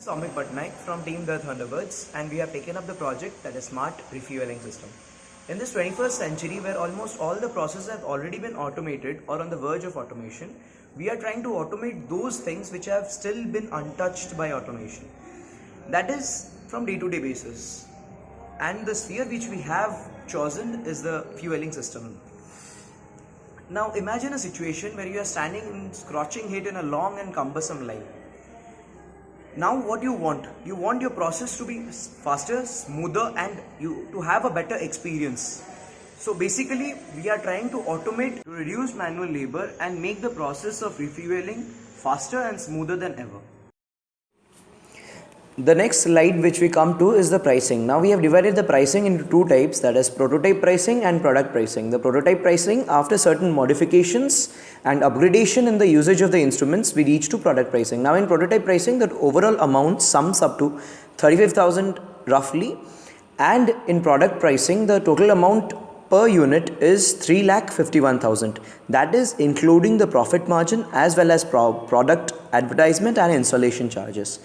Amit Patnaik from Team The Thunderbirds, and we have taken up the project that is Smart Refueling System. In this 21st century, where almost all the processes have already been automated or on the verge of automation, we are trying to automate those things which have still been untouched by automation. That is from day-to-day basis. And the sphere which we have chosen is the fueling system. Now imagine a situation where you are standing in scorching heat in a long and cumbersome line. Now what you want your process to be faster, smoother, and you to have a better experience. So basically we are trying to automate to reduce manual labor and make the process of refueling faster and smoother than ever. The next slide which we come to is the pricing. Now we have divided the pricing into two types, that is prototype pricing and product pricing. The prototype pricing, after certain modifications and upgradation in the usage of the instruments, we reach to product pricing. Now in prototype pricing, the overall amount sums up to 35,000 roughly, and in product pricing the total amount per unit is 3,51,000. That is including the profit margin as well as product advertisement and installation charges.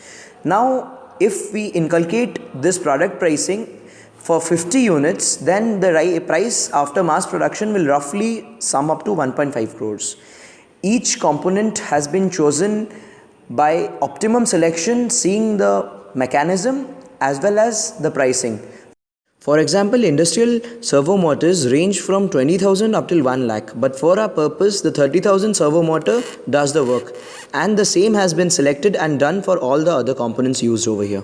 Now if we inculcate this product pricing for 50 units, then the price after mass production will roughly sum up to 1.5 crores. Each component has been chosen by optimum selection, seeing the mechanism as well as the pricing. For example, industrial servo motors range from 20,000 up till 1 lakh, but for our purpose the 30,000 servo motor does the work, and the same has been selected and done for all the other components used over here.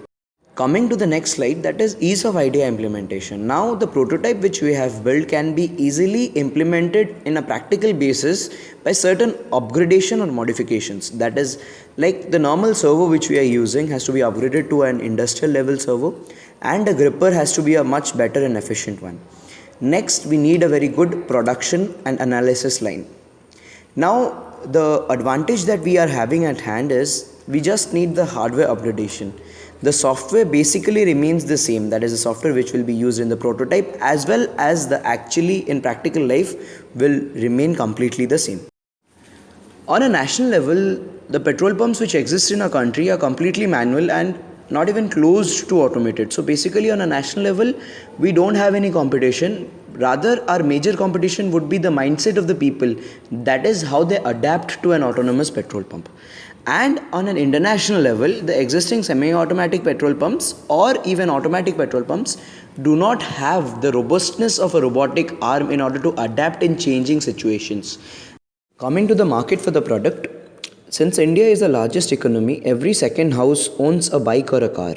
Coming to the next slide, that is ease of idea implementation. Now the prototype which we have built can be easily implemented in a practical basis by certain upgradation or modifications. That is, like the normal servo which we are using has to be upgraded to an industrial level servo, and a gripper has to be a much better and efficient one. Next, we need a very good production and analysis line. Now the advantage that we are having at hand is we just need the hardware upgradation. The software basically remains the same, that is the software which will be used in the prototype as well as the actually in practical life will remain completely the same. On a national level, the petrol pumps which exist in our country are completely manual and not even close to automated. So basically on a national level, we don't have any competition. Rather, our major competition would be the mindset of the people. That is how they adapt to an autonomous petrol pump. And on an international level, the existing semi-automatic petrol pumps or even automatic petrol pumps do not have the robustness of a robotic arm in order to adapt in changing situations. Coming to the market for the product, since India is the largest economy, every second house owns a bike or a car.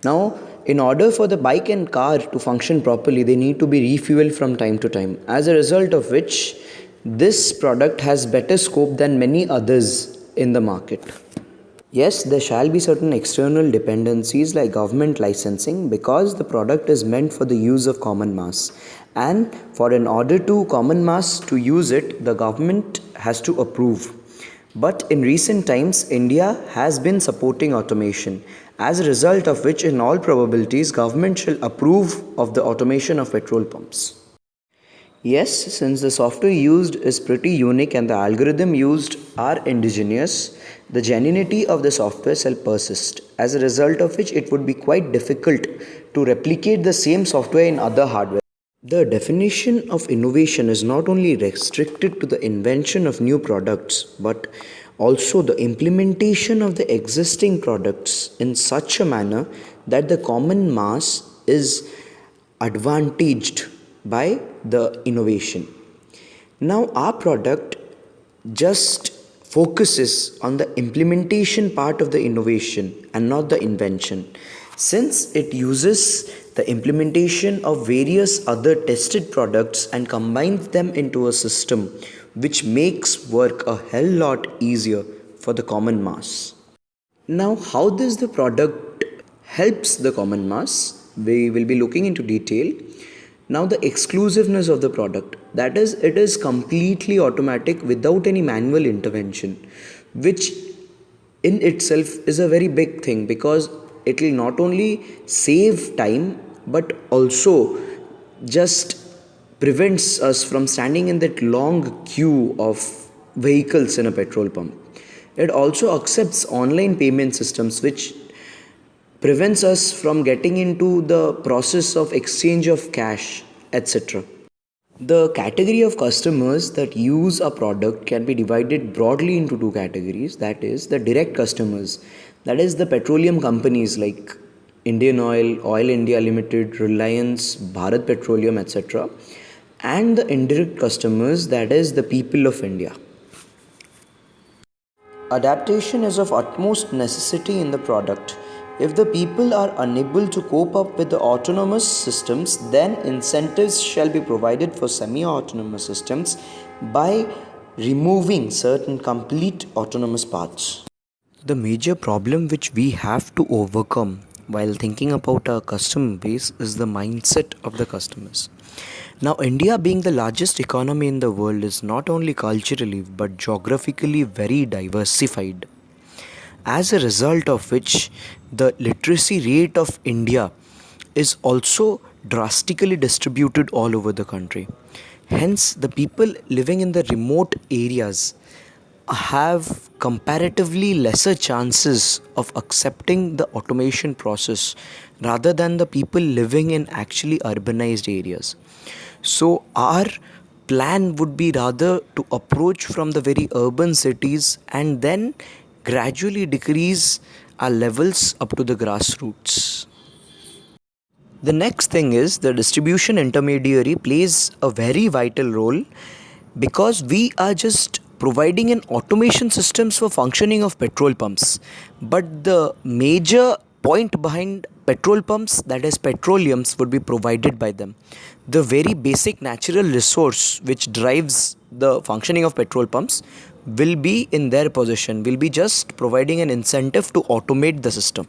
Now, in order for the bike and car to function properly, they need to be refueled from time to time. As a result of which, this product has better scope than many others in the market. Yes, there shall be certain external dependencies like government licensing, because the product is meant for the use of common mass. And for an order to common mass to use it, the government has to approve. But in recent times, India has been supporting automation, as a result of which in all probabilities government shall approve of the automation of petrol pumps. Yes, since the software used is pretty unique and the algorithm used are indigenous, the genuinity of the software shall persist, as a result of which it would be quite difficult to replicate the same software in other hardware. The definition of innovation is not only restricted to the invention of new products, but also the implementation of the existing products in such a manner that the common mass is advantaged by the innovation. Now our product just focuses on the implementation part of the innovation and not the invention, since it uses the implementation of various other tested products and combines them into a system which makes work a hell lot easier for the common mass. Now how does the product helps the common mass? We will be looking into detail. Now the exclusiveness of the product, that is, it is completely automatic without any manual intervention, which in itself is a very big thing, because it will not only save time but also just prevents us from standing in that long queue of vehicles in a petrol pump. It also accepts online payment systems, which prevents us from getting into the process of exchange of cash, etc. The category of customers that use a product can be divided broadly into two categories, that is, the direct customers, that is, the petroleum companies like Indian Oil, Oil India Limited, Reliance, Bharat Petroleum, etc., and the indirect customers, that is, the people of India. Adaptation is of utmost necessity in the product. If the people are unable to cope up with the autonomous systems, then incentives shall be provided for semi autonomous systems by removing certain complete autonomous parts. The major problem which we have to overcome while thinking about our customer base is the mindset of the customers. Now, India, being the largest economy in the world, is not only culturally but geographically very diversified. As a result of which, the literacy rate of India is also drastically distributed all over the country. Hence, the people living in the remote areas have comparatively lesser chances of accepting the automation process rather than the people living in actually urbanized areas. So, our plan would be rather to approach from the very urban cities and then gradually decrease our levels up to the grassroots. The next thing is the distribution intermediary plays a very vital role because we are just providing an automation systems for functioning of petrol pumps, but the major point behind petrol pumps, that is petroleums, would be provided by them. The very basic natural resource which drives the functioning of petrol pumps will be in their possession, will be just providing an incentive to automate the system.